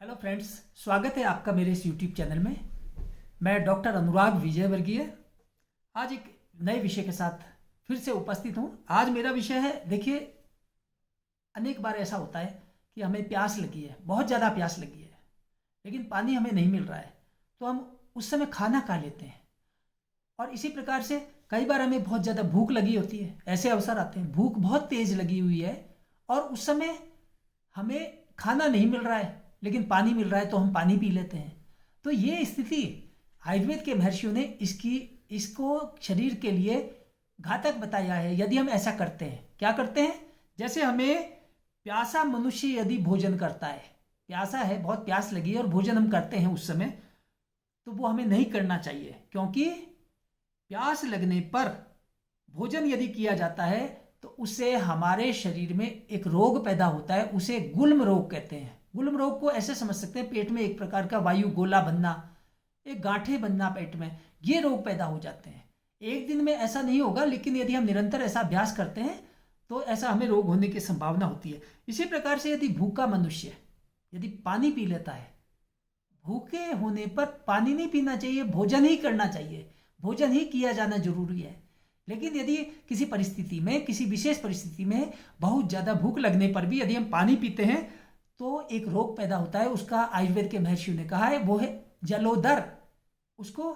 Hello friends, स्वागत है आपका मेरे इस यूट्यूब चैनल में। मैं डॉक्टर अनुराग विजयवर्गीय आज एक नए विषय के साथ फिर से उपस्थित हूँ। आज मेरा विषय है, देखिए, अनेक बार ऐसा होता है कि हमें प्यास लगी है, बहुत ज़्यादा प्यास लगी है, लेकिन पानी हमें नहीं मिल रहा है, तो हम उस समय खाना खा लेते हैं। और इसी प्रकार से कई बार हमें बहुत ज़्यादा भूख लगी होती है, ऐसे अवसर आते हैं, भूख बहुत तेज़ लगी हुई है और उस समय हमें खाना नहीं मिल रहा है लेकिन पानी मिल रहा है, तो हम पानी पी लेते हैं। तो ये स्थिति आयुर्वेद के महर्षियों ने इसको शरीर के लिए घातक बताया है यदि हम ऐसा करते हैं। क्या करते हैं? जैसे हमें प्यासा मनुष्य यदि भोजन करता है, प्यासा है, बहुत प्यास लगी है और भोजन हम करते हैं उस समय, तो वो हमें नहीं करना चाहिए, क्योंकि प्यास लगने पर भोजन यदि किया जाता है तो उससे हमारे शरीर में एक रोग पैदा होता है, उसे गुल्म रोग कहते हैं। गुल्म रोग को ऐसे समझ सकते हैं, पेट में एक प्रकार का वायु गोला बनना, एक गांठें बनना पेट में, ये रोग पैदा हो जाते हैं। एक दिन में ऐसा नहीं होगा, लेकिन यदि हम निरंतर ऐसा अभ्यास करते हैं तो ऐसा हमें रोग होने की संभावना होती है। इसी प्रकार से यदि भूखा मनुष्य यदि पानी पी लेता है, भूखे होने पर पानी नहीं पीना चाहिए, भोजन ही करना चाहिए, भोजन ही किया जाना जरूरी है। लेकिन यदि किसी परिस्थिति में, किसी विशेष परिस्थिति में बहुत ज़्यादा भूख लगने पर भी यदि हम पानी पीते हैं तो एक रोग पैदा होता है, उसका आयुर्वेद के महर्षियों ने कहा है, वो है जलोदर। उसको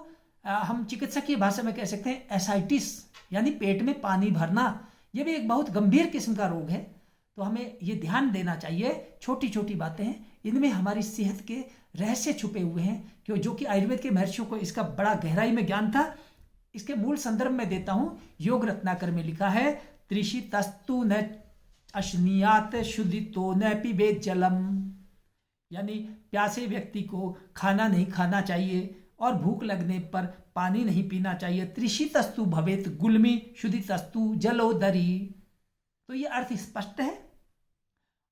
हम चिकित्सकीय भाषा में कह सकते हैं एसाइटिस, यानी पेट में पानी भरना। यह भी एक बहुत गंभीर किस्म का रोग है, तो हमें ये ध्यान देना चाहिए। छोटी छोटी बातें हैं, इनमें हमारी सेहत के रहस्य छुपे हुए हैं, क्यों जो कि आयुर्वेद के महर्षियों को इसका बड़ा गहराई में ज्ञान था। इसके मूल संदर्भ में देता हूं, योग रत्नाकर में लिखा है, त्रिशी तस्तु न अश्नियात शुद्धितो न पिबेत जलम, यानी प्यासे व्यक्ति को खाना नहीं खाना चाहिए और भूख लगने पर पानी नहीं पीना चाहिए। त्रिशी तस्तु भवेत गुल्मी शुद्धि तस्तु जलोदरी। तो ये अर्थ स्पष्ट है।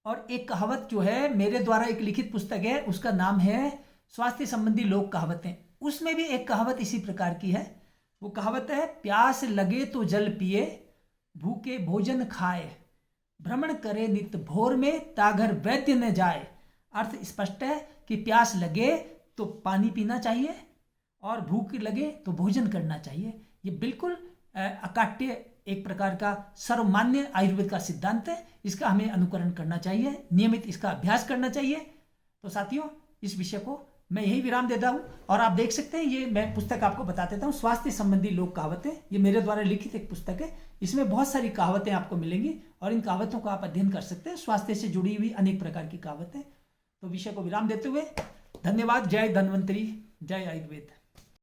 और एक कहावत जो है, मेरे द्वारा एक लिखित पुस्तक है, उसका नाम है स्वास्थ्य संबंधी लोक कहावतें, उसमें भी एक कहावत इसी प्रकार की है। वो कहावत है, प्यास लगे तो जल पिए, भूखे भोजन खाए, भ्रमण करे नित भोर में, ताघर वैद्य न जाए। अर्थ स्पष्ट है कि प्यास लगे तो पानी पीना चाहिए और भूख लगे तो भोजन करना चाहिए। ये बिल्कुल अकाट्य, एक प्रकार का सर्वमान्य आयुर्वेद का सिद्धांत है। इसका हमें अनुकरण करना चाहिए, नियमित इसका अभ्यास करना चाहिए। तो साथियों, इस विषय को मैं यही विराम देता हूं और आप देख सकते हैं, ये मैं पुस्तक आपको बता देता हूं, स्वास्थ्य संबंधी लोक कहावतें। ये मेरे द्वारा लिखित एक पुस्तक है, इसमें बहुत सारी कहावतें आपको मिलेंगी और इन कहावतों को आप अध्ययन कर सकते हैं, स्वास्थ्य से जुड़ी हुई अनेक प्रकार की कहावतें। तो विषय को विराम देते हुए धन्यवाद। जय धन्वंतरी, जय आयुर्वेद।